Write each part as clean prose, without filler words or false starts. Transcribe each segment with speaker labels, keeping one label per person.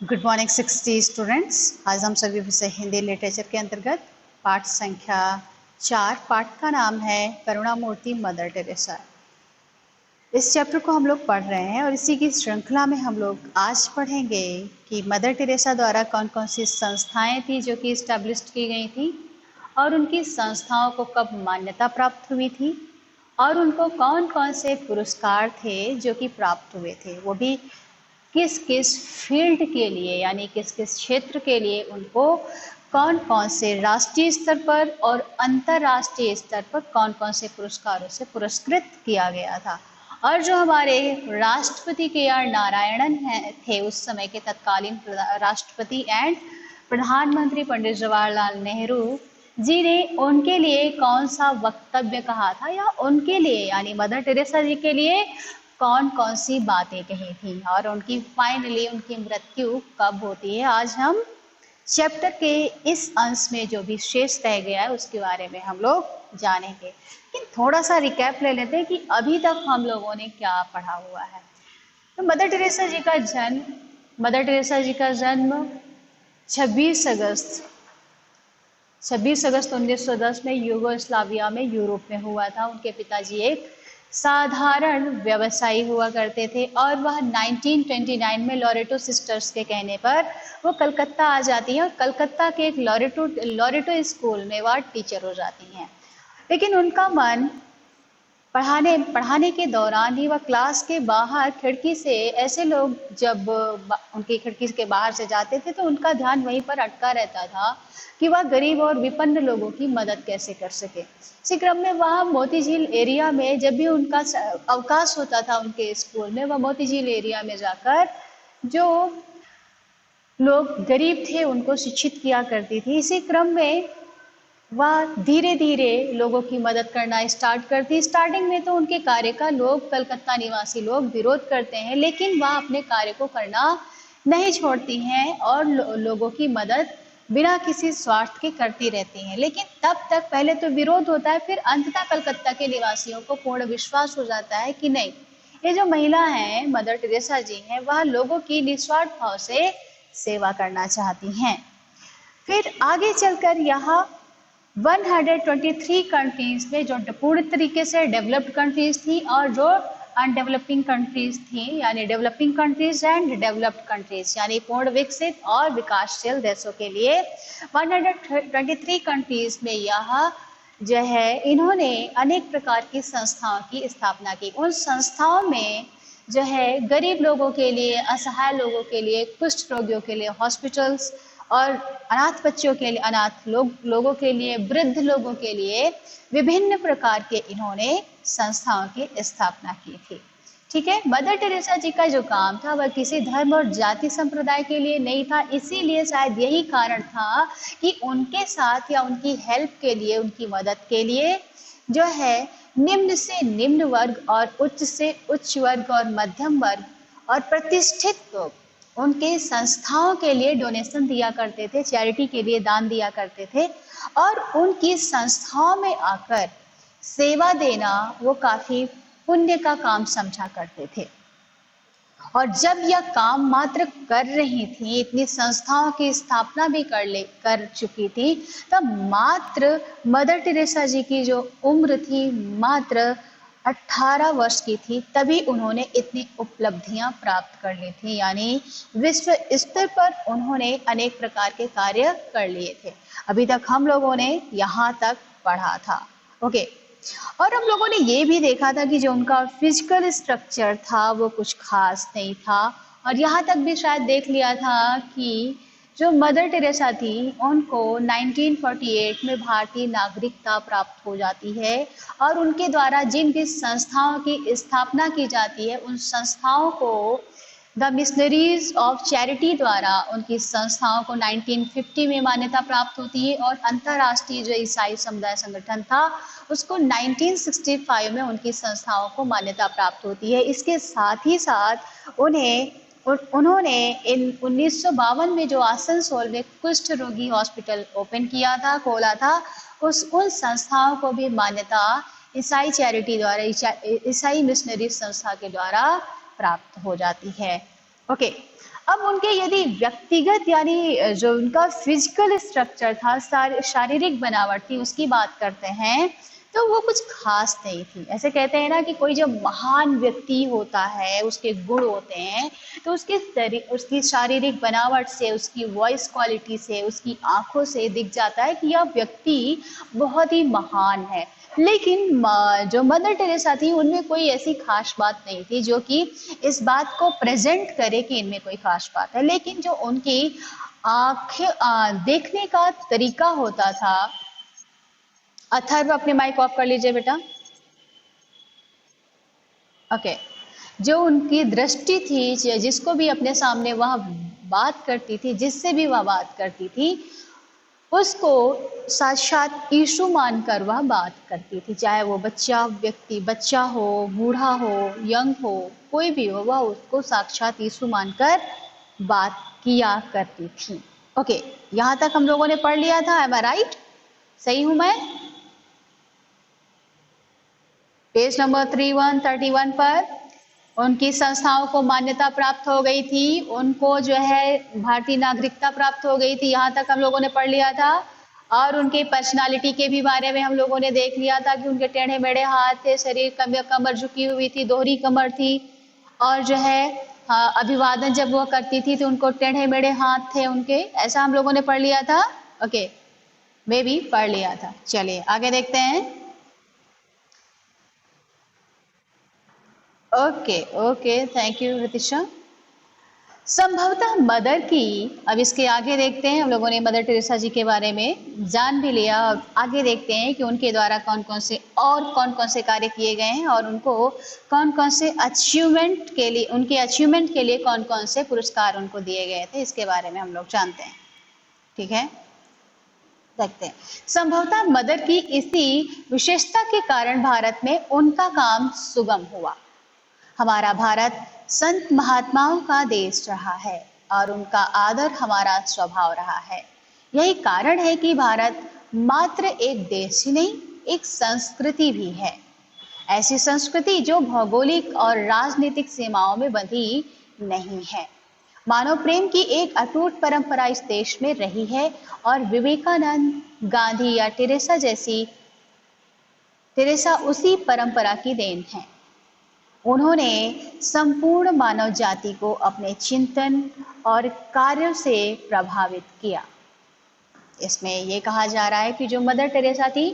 Speaker 1: Good morning 60 students. आज हम सभी विषय हिंदी लिटरेचर के अंतर्गत पाठ संख्या 4 पाठ का नाम है करुणामूर्ति मदर टेरेसा। इस चैप्टर को हम लोग पढ़ रहे हैं और इसी की श्रृंखला में हम लोग आज पढ़ेंगे कि मदर टेरेसा द्वारा कौन कौन सी संस्थाएं थी जो कि इस्टेब्लिश की गई थी और उनकी संस्थाओं को कब मान्यता प्राप्त हुई थी और उनको कौन कौन से पुरस्कार थे जो कि प्राप्त हुए थे, वो भी किस किस फील्ड के लिए यानी किस किस क्षेत्र के लिए उनको कौन कौन से राष्ट्रीय स्तर पर और अंतर्राष्ट्रीय स्तर पर कौन कौन से पुरस्कारों से पुरस्कृत किया गया था। और जो हमारे राष्ट्रपति के आर नारायणन थे उस समय के तत्कालीन राष्ट्रपति एंड प्रधानमंत्री पंडित जवाहरलाल नेहरू जी ने उनके लिए कौन सा वक्तव्य कहा था या उनके लिए यानी मदर टेरेसा जी के लिए कौन कौन सी बातें कही थी और उनकी फाइनली उनकी मृत्यु कब होती है। आज हम चैप्टर के इस अंश में जो भी शेष रह गया है उसके बारे में हम लोग जानेंगे, लेकिन थोड़ा सा रिकैप ले लेते हैं कि अभी तक हम लोगों ने क्या पढ़ा हुआ है। तो मदर टेरेसा जी का जन्म 26 अगस्त 1910 में यूगोस्लाविया में यूरोप में हुआ था। उनके पिताजी एक साधारण व्यवसायी हुआ करते थे और वह 1929 में लॉरेटो सिस्टर्स के कहने पर वो कलकत्ता आ जाती हैं और कलकत्ता के एक लॉरेटो स्कूल में वह टीचर हो जाती हैं। लेकिन उनका मन पढ़ाने के दौरान ही वह क्लास के बाहर खिड़की से ऐसे लोग जब उनकी खिड़की के बाहर से जाते थे तो उनका ध्यान वहीं पर अटका रहता था कि वह गरीब और विपन्न लोगों की मदद कैसे कर सके। इसी क्रम में वह मोती झील एरिया में जब भी उनका अवकाश होता था उनके स्कूल में, वह मोती झील एरिया में जाकर जो लोग गरीब थे उनको शिक्षित किया करती थी। इसी क्रम में वह धीरे धीरे लोगों की मदद करना स्टार्ट करती। स्टार्टिंग में तो उनके कार्य का लोग कलकत्ता निवासी लोग विरोध करते हैं, लेकिन वह अपने कार्य को करना नहीं छोड़ती हैं और लोगों की मदद बिना किसी स्वार्थ के करती रहती हैं। लेकिन तब तक पहले तो विरोध होता है, फिर अंततः कलकत्ता के निवासियों को पूर्ण विश्वास हो जाता है कि नहीं, ये जो महिला है मदर टेरेसा जी हैं वह लोगों की निस्वार्थ भाव से सेवा करना चाहती हैं। फिर आगे चलकर यहाँ 123 कंट्रीज में जो पूर्ण तरीके से डेवलप्ड कंट्रीज थी और जो अनडेवलपिंग कंट्रीज थी यानी developing countries and developed countries यानी पूर्ण विकसित और विकासशील देशों के लिए 123 कंट्रीज में यह जो है इन्होंने अनेक प्रकार की संस्थाओं की स्थापना की। उन संस्थाओं में जो है गरीब लोगों के लिए, असहाय लोगों के लिए, कुष्ठ रोगियों के लिए हॉस्पिटल्स और अनाथ बच्चों के लिए, अनाथ लोगों के लिए, वृद्ध लोगों के लिए विभिन्न प्रकार के इन्होंने संस्थाओं की स्थापना की थी। ठीक है, मदर टेरेसा जी का जो काम था वह किसी धर्म और जाति संप्रदाय के लिए नहीं था। इसीलिए शायद यही कारण था कि उनके साथ या उनकी हेल्प के लिए, उनकी मदद के लिए जो है निम्न से निम्न वर्ग और उच्च से उच्च वर्ग और मध्यम वर्ग और प्रतिष्ठित लोग उनके संस्थाओं के लिए डोनेशन दिया करते थे, चैरिटी के लिए दान दिया करते थे और उनकी संस्थाओं में आकर सेवा देना वो काफी पुण्य का काम समझा करते थे। और जब यह काम मात्र कर रही थी, इतनी संस्थाओं की स्थापना भी कर चुकी थी, तब मात्र मदर टेरेसा जी की जो उम्र थी मात्र 18 वर्ष की थी, तभी उन्होंने इतनी उपलब्धियां प्राप्त कर ली थी। यानी विश्व स्तर पर उन्होंने अनेक प्रकार के कार्य कर लिए थे। अभी तक हम लोगों ने यहाँ तक पढ़ा था। ओके, और हम लोगों ने ये भी देखा था कि जो उनका फिजिकल स्ट्रक्चर था वो कुछ खास नहीं था और यहाँ तक भी शायद देख लिया था कि जो मदर टेरेसा थी उनको 1948 में भारतीय नागरिकता प्राप्त हो जाती है और उनके द्वारा जिन भी संस्थाओं की स्थापना की जाती है उन संस्थाओं को द मिशनरीज ऑफ चैरिटी द्वारा उनकी संस्थाओं को 1950 में मान्यता प्राप्त होती है और अंतर्राष्ट्रीय जो ईसाई समुदाय संगठन था उसको 1965 में उनकी संस्थाओं को मान्यता प्राप्त होती है। इसके साथ ही साथ उन्होंने इन 1952 में जो आसनसोल में कुष्ठ रोगी हॉस्पिटल ओपन किया था, खोला था, उन संस्थाओं को भी मान्यता ईसाई चैरिटी द्वारा, ईसाई मिशनरी संस्था के द्वारा प्राप्त हो जाती है। ओके, अब उनके यदि व्यक्तिगत यानी जो उनका फिजिकल स्ट्रक्चर था, शारीरिक बनावट थी, उसकी बात करते हैं तो वो कुछ खास नहीं थी। ऐसे कहते हैं ना कि कोई जो महान व्यक्ति होता है उसके गुण होते हैं, तो उसकी शारीरिक बनावट से, उसकी वॉइस क्वालिटी से, उसकी आंखों से दिख जाता है कि यह व्यक्ति बहुत ही महान है। लेकिन जो मदर टेरेसा थी उनमें कोई ऐसी खास बात नहीं थी जो कि इस बात को प्रेजेंट करे कि इनमें कोई खास बात है। लेकिन जो उनकी देखने का तरीका होता था। अथर्व, अपने माइक ऑफ कर लीजिए बेटा। ओके, जो उनकी दृष्टि थी, जिसको भी अपने सामने वह बात करती थी, जिससे भी वह बात करती थी, उसको साक्षात यीशु मानकर वह बात करती थी। चाहे वो बच्चा हो, बूढ़ा हो, यंग हो, कोई भी हो, वह उसको साक्षात यीशु मानकर बात किया करती थी। ओके, यहाँ तक हम लोगों ने पढ़ लिया था। एम आई राइट? सही हूं मैं? पेज नंबर 3131 पर उनकी संस्थाओं को मान्यता प्राप्त हो गई थी, उनको जो है भारतीय नागरिकता प्राप्त हो गई थी। यहाँ तक हम लोगों ने पढ़ लिया था। और उनके पर्सनालिटी के भी बारे में हम लोगों ने देख लिया था कि उनके टेढ़े मेढ़े हाथ थे, शरीर कमर झुकी हुई थी, दोहरी कमर थी। और जो है अभिवादन जब वो करती थी तो उनको टेढ़े मेढ़े हाथ थे उनके। ऐसा हम लोगों ने पढ़ लिया था। ओके, मैं भी पढ़ लिया था। चलिए आगे देखते हैं। Okay okay, thank you Ritisha. संभवतः मदर की, अब इसके आगे देखते हैं। हम लोगों ने मदर टेरेसा जी के बारे में जान भी लिया, और आगे देखते हैं कि उनके द्वारा कौन कौन से कार्य किए गए हैं, और उनको कौन कौन से अचीवमेंट के लिए, उनके अचीवमेंट के लिए कौन कौन से पुरस्कार उनको दिए गए थे, इसके बारे में हम लोग जानते हैं। ठीक है, देखते हैं। संभवतः मदर की इसी विशेषता के कारण भारत में उनका काम सुगम हुआ। हमारा भारत संत महात्माओं का देश रहा है और उनका आदर हमारा स्वभाव रहा है। यही कारण है कि भारत मात्र एक देश ही नहीं, एक संस्कृति भी है। ऐसी संस्कृति जो भौगोलिक और राजनीतिक सीमाओं में बंधी नहीं है। मानव प्रेम की एक अटूट परंपरा इस देश में रही है, और विवेकानंद, गांधी या टेरेसा उसी परंपरा की देन है। उन्होंने संपूर्ण मानव जाति को अपने चिंतन और कार्यों से प्रभावित किया। इसमें यह कहा जा रहा है कि जो मदर टेरेसा थी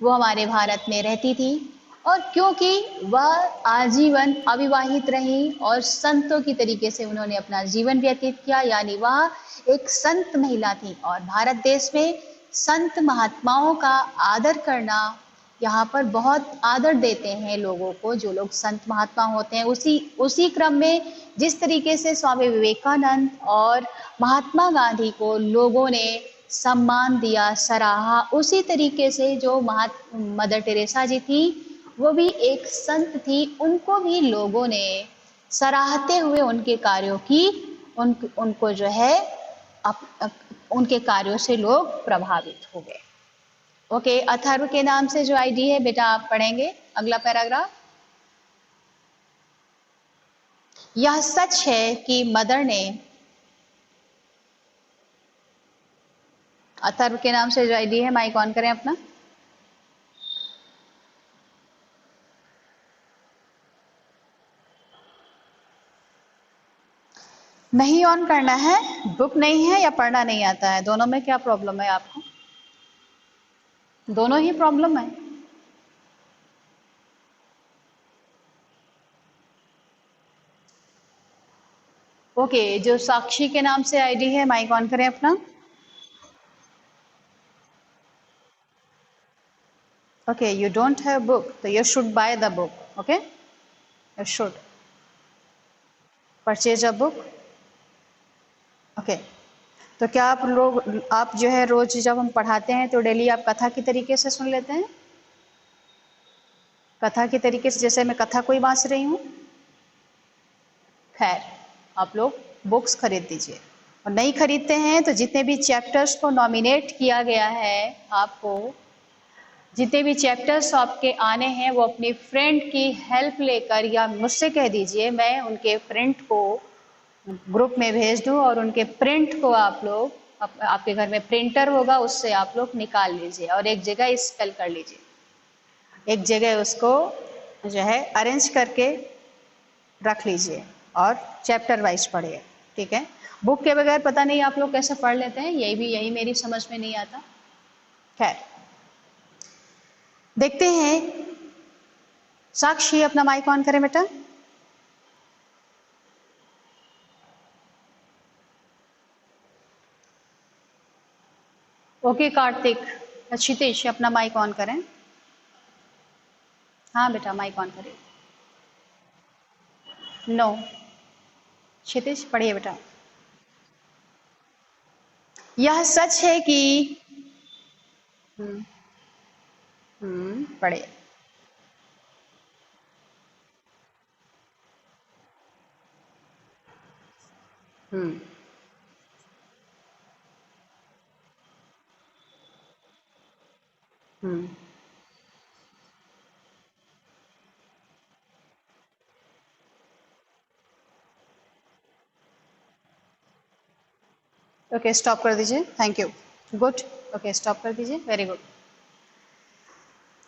Speaker 1: वो हमारे भारत में रहती थी, और क्योंकि वह आजीवन अविवाहित रही और संतों की तरीके से उन्होंने अपना जीवन व्यतीत किया, यानी वह एक संत महिला थी। और भारत देश में संत महात्माओं का आदर करना, यहाँ पर बहुत आदर देते हैं लोगों को, जो लोग संत महात्मा होते हैं। उसी क्रम में जिस तरीके से स्वामी विवेकानंद और महात्मा गांधी को लोगों ने सम्मान दिया, सराहा, उसी तरीके से जो मदर टेरेसा जी थी वो भी एक संत थी, उनको भी लोगों ने सराहते हुए उनके कार्यों की उनको जो है उनके कार्यों से लोग प्रभावित हो गए। ओके, अथर्व के नाम से जो आईडी है बेटा आप पढ़ेंगे अगला पैराग्राफ। यह सच है कि मदर ने, अथर्व के नाम से जो आईडी है, माइक ऑन करें अपना। नहीं ऑन करना है, बुक नहीं है या पढ़ना नहीं आता है, दोनों में क्या प्रॉब्लम है आपको? दोनों ही प्रॉब्लम है। ओके, जो साक्षी के नाम से आईडी है, माइक ऑन करें अपना। Okay, you don't have book, तो you should buy the book. Okay, you should purchase a book. Okay, तो क्या आप जो है रोज जब हम पढ़ाते हैं तो डेली आप कथा की तरीके से सुन लेते हैं? कथा की तरीके से, जैसे मैं कथा कोई बांस रही हूँ। खैर, आप लोग बुक्स खरीद दीजिए, और नहीं खरीदते हैं तो जितने भी चैप्टर्स को नॉमिनेट किया गया है, आपको जितने भी चैप्टर्स आपके आने हैं वो अपनी फ्रेंड की हेल्प लेकर, या मुझसे कह दीजिए, मैं उनके फ्रेंड को ग्रुप में भेज दूं और उनके प्रिंट को आप लोग आपके घर में प्रिंटर होगा, उससे आप लोग निकाल लीजिए और एक जगह स्पेल कर लीजिए, एक जगह उसको जो है अरेंज करके रख लीजिए और चैप्टर वाइज पढ़िए, ठीक है। बुक के बगैर पता नहीं आप लोग कैसे पढ़ लेते हैं, यही मेरी समझ में नहीं आता। खैर, देखते हैं। साक्षी अपना माइक ऑन करें बेटा। ओके कार्तिक, क्षितिज अपना माइक ऑन करें। हाँ बेटा माइक ऑन करिए। नो, क्षितिज पढ़िए बेटा। यह सच है कि पढ़िए। हम्म हम्म ओके स्टॉप कर दीजिए, thank you, good. Okay stop कर दीजिए, वेरी गुड।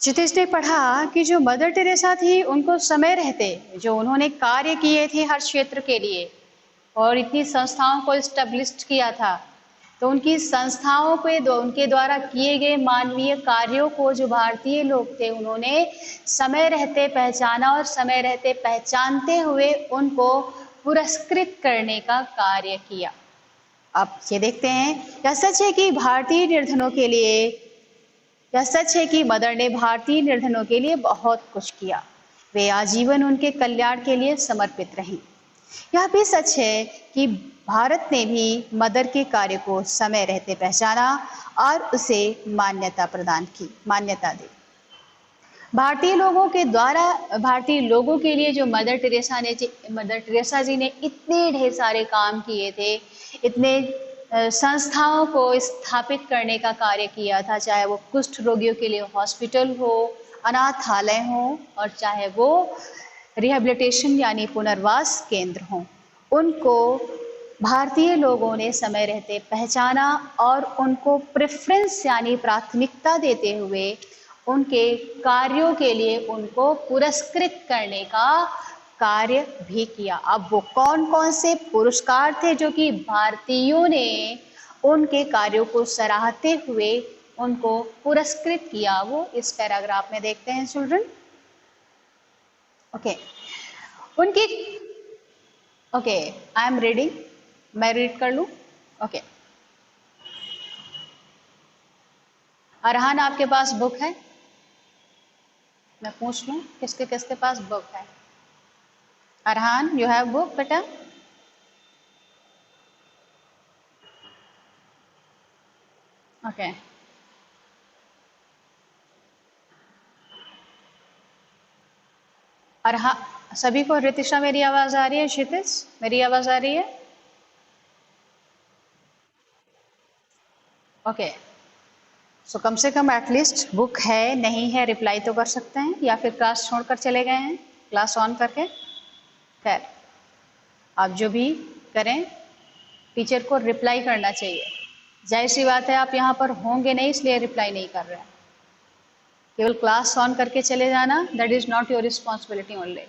Speaker 1: क्षितिज ने पढ़ा कि जो मदर टेरेसा थी उनको समय रहते जो उन्होंने कार्य किए थे हर क्षेत्र के लिए और इतनी संस्थाओं को स्टेब्लिश किया था, तो उनकी संस्थाओं के उनके द्वारा किए गए मानवीय कार्यों को जो भारतीय लोग थे उन्होंने समय रहते पहचाना और समय रहते पहचानते हुए उनको पुरस्कृत करने का कार्य किया। अब ये देखते हैं, यह सच है कि भारतीय निर्धनों के लिए यह सच है कि मदर ने भारतीय निर्धनों के लिए बहुत कुछ किया, वे आजीवन उनके कल्याण के लिए समर्पित रहीं। यह भी सच है कि भारत ने भी मदर के कार्य को समय रहते पहचाना और उसे मान्यता दी। भारतीय लोगों के लिए जो मदर टेरेसा जी ने इतने ढेर सारे काम किए थे, इतने संस्थाओं को स्थापित करने का कार्य किया था, चाहे वो कुष्ठ रोगियों के लिए हॉस्पिटल हो, अनाथालय हो और चाहे वो रिहेबिलिटेशन यानी पुनर्वास केंद्र हो, उनको भारतीय लोगों ने समय रहते पहचाना और उनको प्रेफरेंस यानी प्राथमिकता देते हुए उनके कार्यों के लिए उनको पुरस्कृत करने का कार्य भी किया। अब वो कौन कौन से पुरस्कार थे जो कि भारतीयों ने उनके कार्यों को सराहते हुए उनको पुरस्कृत किया, वो इस पैराग्राफ में देखते हैं चिल्ड्रन। ओके, उनकी ओके आई एम रीडिंग, मैं रीड कर लूं। ओके, अरहान आपके पास बुक है? मैं पूछ लूं किसके किसके पास बुक है। अरहान यू हैव बुक बेटा? ओके, अरहान सभी को? रितिशा मेरी आवाज आ रही है? क्षितिज मेरी आवाज आ रही है? ओके, सो कम से कम एटलीस्ट बुक है नहीं है रिप्लाई तो कर सकते हैं, या फिर क्लास छोड़कर चले गए हैं क्लास ऑन करके। खैर, आप जो भी करें टीचर को रिप्लाई करना चाहिए। जाहिर सी बात है आप यहाँ पर होंगे नहीं इसलिए रिप्लाई नहीं कर रहे हैं। केवल क्लास ऑन करके चले जाना, that is not your responsibility only.